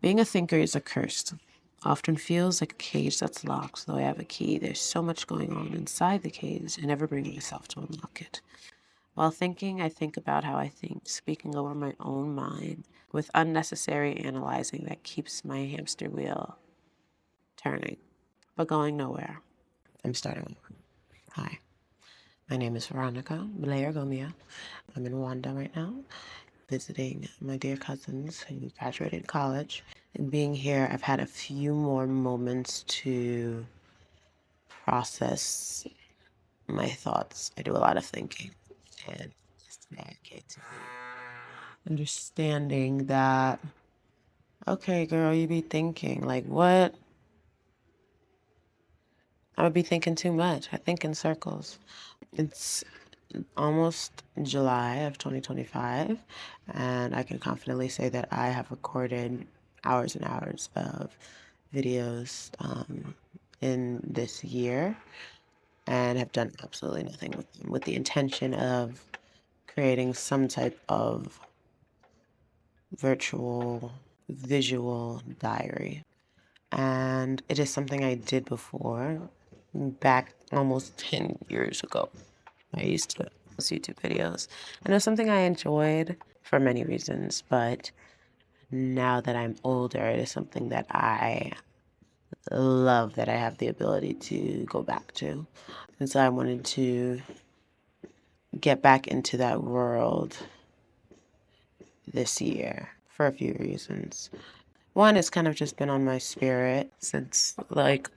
Being a thinker is a curse. Often feels like a cage that's locked, though I have a key. There's so much going on inside the cage. I never bring myself to unlock it. While thinking, I think about how I think, speaking over my own mind, with unnecessary analyzing that keeps my hamster wheel turning, but going nowhere. I'm starting over. Hi, my name is Veronica Blair Gomia. I'm in Rwanda right now, visiting my dear cousins who graduated college. And being here, I've had a few more moments to process my thoughts. I do a lot of thinking. And yesterday I came to understanding that, okay, girl, you be thinking. Like, what? I would be thinking too much. I think in circles. It's almost July of 2025, and I can confidently say that I have recorded hours and hours of videos in this year and have done absolutely nothing with them, with the intention of creating some type of virtual visual diary. And it is something I did before, back almost 10 years ago. I used to post YouTube videos, and it was something I enjoyed for many reasons, but now that I'm older, it is something that I love that I have the ability to go back to. And so I wanted to get back into that world this year for a few reasons. One, it's kind of just been on my spirit since like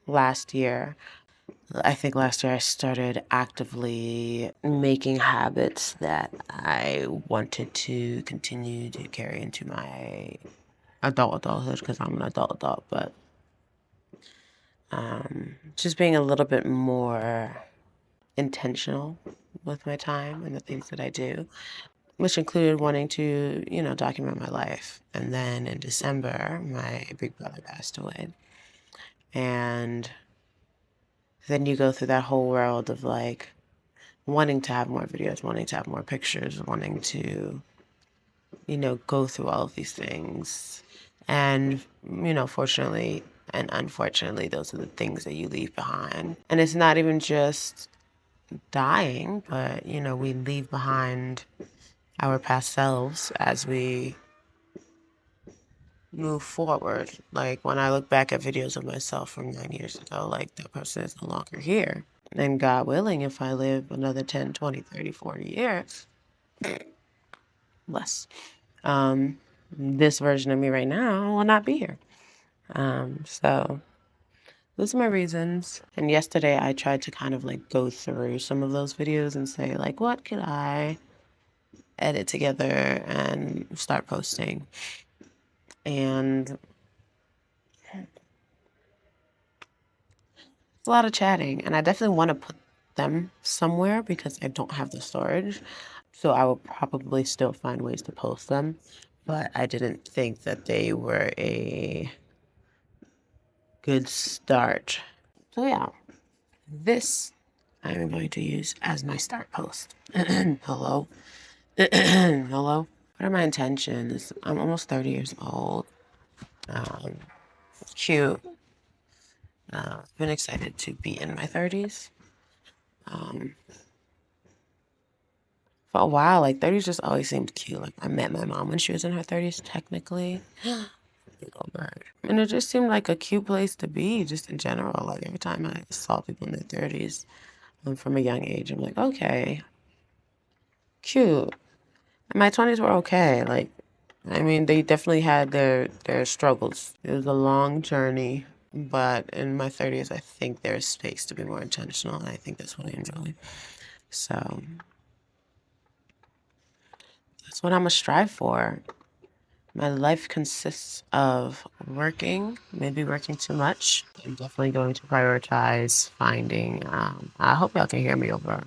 last year. I think last year I started actively making habits that I wanted to continue to carry into my adulthood, because I'm an adult, but just being a little bit more intentional with my time and the things that I do, which included wanting to, document my life. And then in December, my big brother passed away. And then you go through that whole world of like wanting to have more videos, wanting to have more pictures, wanting to, go through all of these things. And, fortunately and unfortunately, those are the things that you leave behind. And it's not even just dying, but, we leave behind our past selves as we move forward. Like when I look back at videos of myself from 9 years ago, like that person is no longer here. And God willing, if I live another 10, 20, 30, 40 years, less, this version of me right now will not be here. So those are my reasons. And yesterday I tried to kind of like go through some of those videos and say like, what could I edit together and start posting? And it's a lot of chatting, and I definitely want to put them somewhere because I don't have the storage. So I will probably still find ways to post them, but I didn't think that they were a good start. So yeah, this I'm going to use as my start post. Hello. Hello. What are my intentions? I'm almost 30 years old. Um, cute. I've been excited to be in my 30s. Um, for a while, like 30s just always seemed cute. Like I met my mom when she was in her 30s, technically. Big old bird. And it just seemed like a cute place to be, just in general. Like every time I saw people in their 30s, from a young age, I'm like, okay, cute. And my 20s were okay. Like, I mean, they definitely had their struggles. It was a long journey, but in my 30s, I think there's space to be more intentional, and I think that's what I enjoy. So that's what I'm gonna strive for. My life consists of working, maybe working too much. I'm definitely going to prioritize finding, I hope y'all can hear me over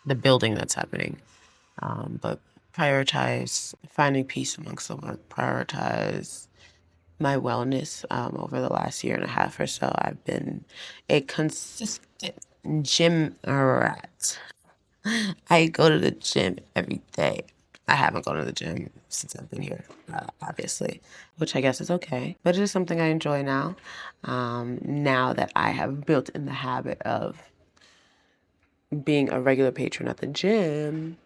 the building that's happening. But prioritize finding peace amongst the work, prioritize my wellness. Over the last year and a half or so, I've been a consistent gym rat. I go to the gym every day. I haven't gone to the gym since I've been here, obviously, which I guess is okay. But it is something I enjoy now. Now that I have built in the habit of being a regular patron at the gym,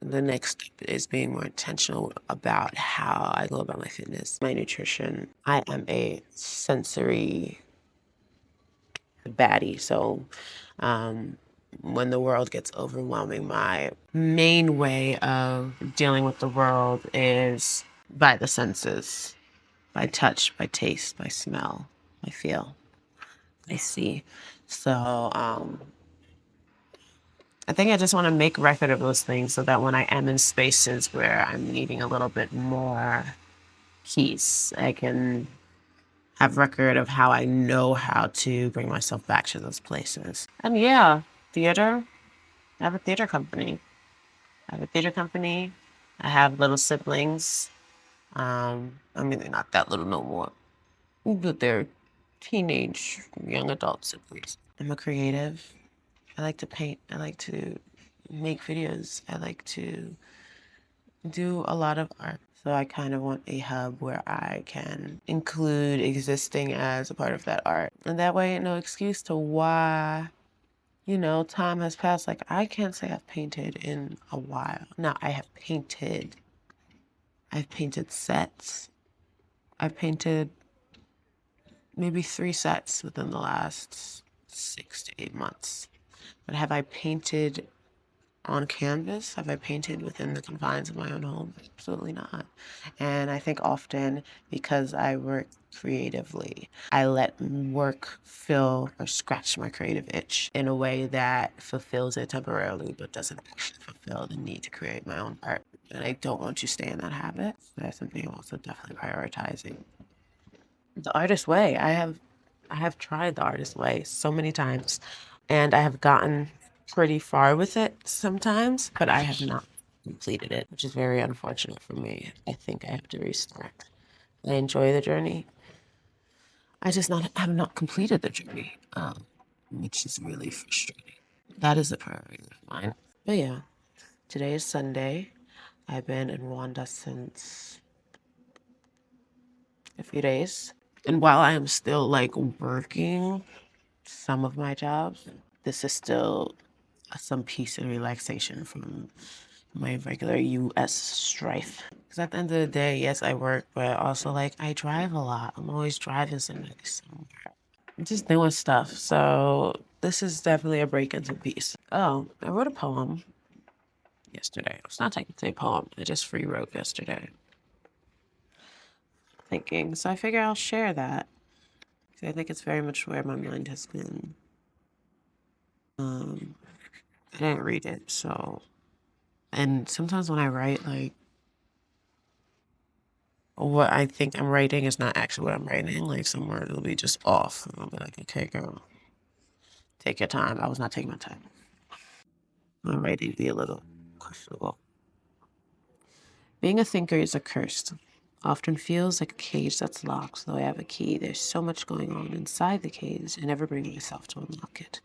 the next step is being more intentional about how I go about my fitness, my nutrition. I am a sensory baddie, so when the world gets overwhelming, my main way of dealing with the world is by the senses, by touch, by taste, by smell, by feel, by see. So I think I just want to make record of those things so that when I am in spaces where I'm needing a little bit more peace, I can have record of how I know how to bring myself back to those places. And yeah, theater. I have a theater company. I have little siblings. I mean, they're not that little no more, but they're teenage, young adult siblings. I'm a creative. I like to paint. I like to make videos. I like to do a lot of art. So I kind of want a hub where I can include existing as a part of that art. And that way, no excuse to why, time has passed. Like, I can't say I've painted in a while. Now, I have painted. I've painted sets. I've painted maybe 3 sets within the last 6 to 8 months. But have I painted on canvas? Have I painted within the confines of my own home? Absolutely not. And I think often because I work creatively, I let work fill or scratch my creative itch in a way that fulfills it temporarily, but doesn't actually fulfill the need to create my own art. And I don't want to stay in that habit. That's something I'm also definitely prioritizing. The artist way. I have tried the artist way so many times, and I have gotten pretty far with it sometimes, but I have not completed it, which is very unfortunate for me. I think I have to restart. I enjoy the journey. I just not have not completed the journey, which is really frustrating. That is a priority of mine. But yeah, today is Sunday. I've been in Rwanda since a few days. And while I am still like working some of my jobs, this is still some peace and relaxation from my regular US strife. Because at the end of the day, yes, I work, but also like I drive a lot. I'm always driving somewhere. Just doing stuff. So this is definitely a break into peace. Oh, I wrote a poem yesterday. It's not technically a poem. I just free wrote yesterday. Thinking. So I figure I'll share that. I think it's very much where my mind has been. I didn't read it, so. And sometimes when I write, like, what I think I'm writing is not actually what I'm writing. Like, some word will be just off. And I'll be like, okay, girl, take your time. I was not taking my time. My writing be a little questionable. Being a thinker is a curse. Often feels like a cage that's locked. Though I have a key, there's so much going on inside the cage. I never bring myself to unlock it.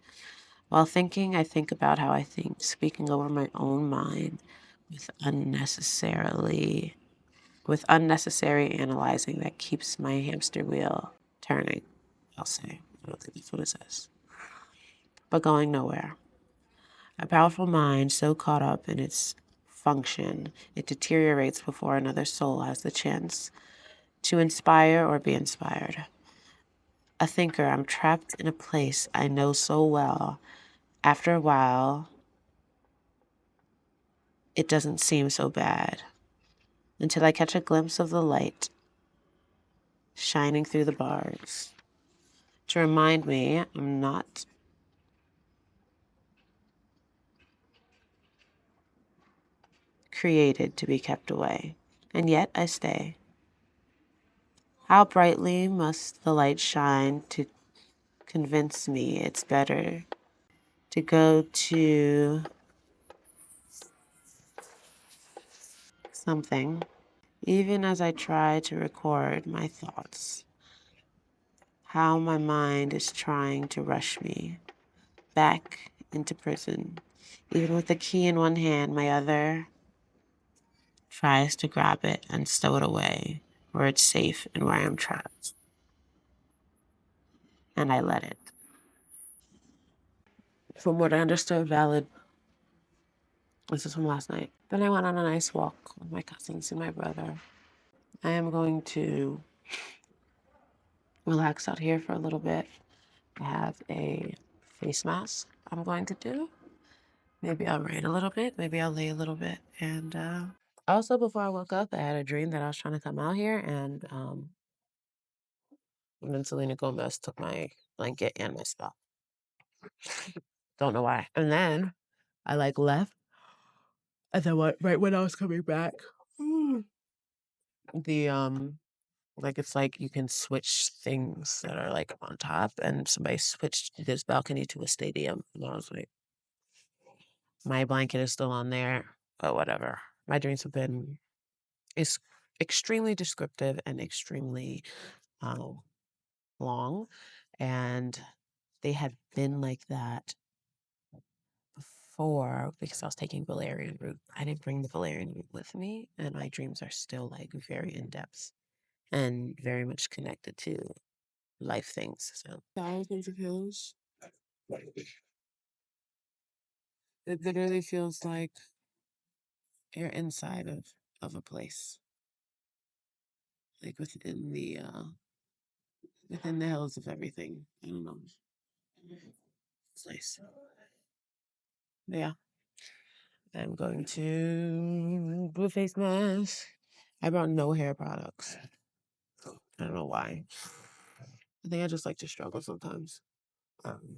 While thinking, I think about how I think, speaking over my own mind with unnecessary analyzing that keeps my hamster wheel turning, I'll say. I don't think that's what it says. But going nowhere. A powerful mind so caught up in its function, it deteriorates before another soul has the chance to inspire or be inspired. A thinker, I'm trapped in a place I know so well. After a while, it doesn't seem so bad until I catch a glimpse of the light shining through the bars to remind me I'm not created to be kept away. And yet I stay. How brightly must the light shine to convince me it's better to go to something, even as I try to record my thoughts, how my mind is trying to rush me back into prison. Even with the key in one hand, my other tries to grab it and stow it away where it's safe and where I am trapped. And I let it. From what I understood, valid. This is from last night. Then I went on a nice walk with my cousins and my brother. I am going to relax out here for a little bit. I have a face mask I'm going to do. Maybe I'll write a little bit. Maybe I'll lay a little bit. And also, before I woke up, I had a dream that I was trying to come out here, and then Selena Gomez took my blanket and my stuff. Don't know why. And then I like left, and then right when I was coming back, the like it's like you can switch things that are like on top, and somebody switched this balcony to a stadium, and I was like, my blanket is still on there, but whatever. My dreams have been is extremely descriptive and extremely um, long, and they had been like that before because I was taking Valerian root. I didn't bring the Valerian root with me, and my dreams are still like very in depth and very much connected to life things. So thousands of hills. It literally feels like you're inside of a place, like within the hills of everything. I don't know. It's nice. Yeah. I'm going to blue face mask. I brought no hair products. I don't know why. I think I just like to struggle sometimes. Um,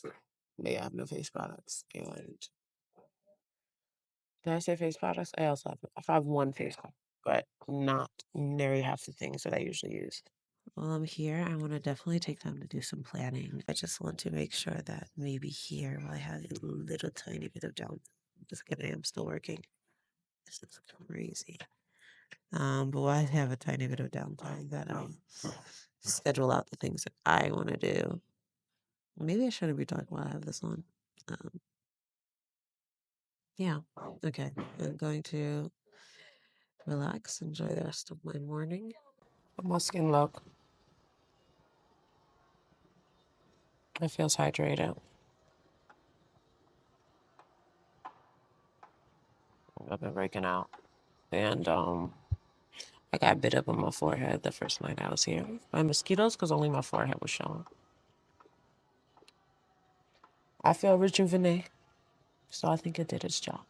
but yeah, I have no face products. And did I say face products? I also have one face product, but not nearly half the things that I usually use. While I'm here, I want to definitely take time to do some planning. I just want to make sure that maybe here, while I have a little tiny bit of down, just kidding, I'm still working. This is crazy. But while I have a tiny bit of downtime, that schedule out the things that I want to do. Maybe I shouldn't be talking while I have this on. Um, yeah. Okay. I'm going to relax, enjoy the rest of my morning. How my skin look? It feels hydrated. I've been breaking out. And I got bit up on my forehead the first night I was here by mosquitoes because only my forehead was showing. I feel rejuvenated, so I think it did its job.